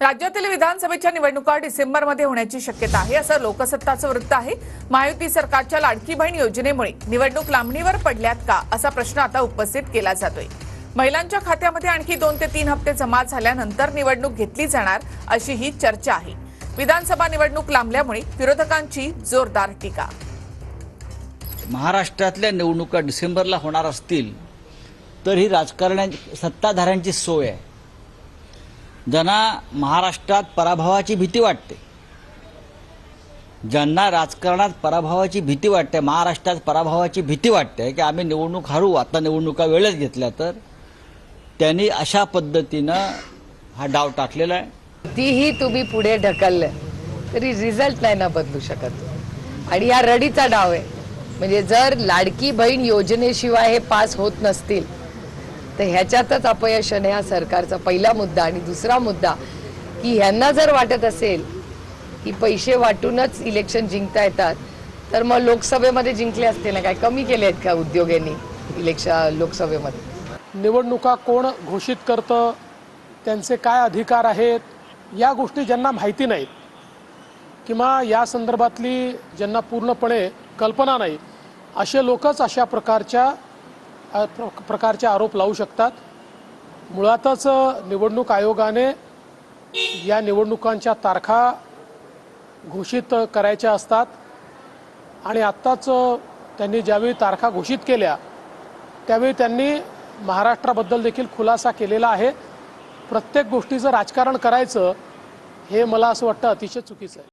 राज्यातील विधानसभेच्या निवडणुका डिसेंबरमध्ये होण्याची शक्यता आहे, असं लोकसत्ताचं वृत्त आहे। महायुती सरकारच्या लाडकी बहीण योजनेमुळे निवडणूक लांबणीवर पडल्यात का, असा प्रश्न आता उपस्थित केला जातोय। महिलांच्या खात्यामध्ये आणखी 2 ते 3 हप्ते जमा झाल्यानंतर निवडणूक घेतली जाणार, अशी ही चर्चा आहे। विधानसभा निवडणूक लांबल्यामुळे विरोधकांची जोरदार टीका। महाराष्ट्रातल्या निवडणुका डिसेंबरला होणार असतील तर ही राजकारण्यांची सत्ताधाऱ्यांची सोय आहे। ज्यांना महाराष्ट्रात पराभवाची भीती वाटते, ज्यांना राजकारणात पराभवाची भीती वाटते, महाराष्ट्रात पराभवाची भीती वाटते की आम्ही निवडणूक हरू, आता निवडणुका वेळच घेतल्या, तर त्यांनी अशा पद्धतीनं हा डाव टाकलेला आहे। कितीही तुम्ही पुढे ढकललं तरी रिझल्ट नाही ना बदलू शकत आणि हा रडीचा डाव आहे। म्हणजे जर लाडकी बहीण योजनेशिवाय हे पास होत नसतील तर ह्याच्यातच अपयश आहे हा सरकारचा पहिला मुद्दा। आणि दुसरा मुद्दा की ह्यांना जर वाटत असेल की पैसे वाटूनच इलेक्शन जिंकता येतात तर मग लोकसभेमध्ये जिंकले असते ना, काय कमी केले आहेत का उद्योगांनी इलेक्शन लोकसभेमध्ये? निवडणुका कोण घोषित करतं, त्यांचे काय अधिकार आहेत, या गोष्टी ज्यांना माहिती नाहीत किंवा या संदर्भातली ज्यांना पूर्णपणे कल्पना नाही, असे लोकच अशा प्रकारचे आरोप लावू शकतात। मुळातच निवडणूक आयोगाने या निवडणुकांच्या तारखा घोषित करायच्या असतात आणि आत्ताच त्यांनी ज्यावेळी तारखा घोषित केल्या त्यावेळी त्यांनी महाराष्ट्राबद्दल देखील खुलासा केलेला आहे। प्रत्येक गोष्टीचं राजकारण करायचं हे मला असं वाटतं अतिशय चुकीचं आहे।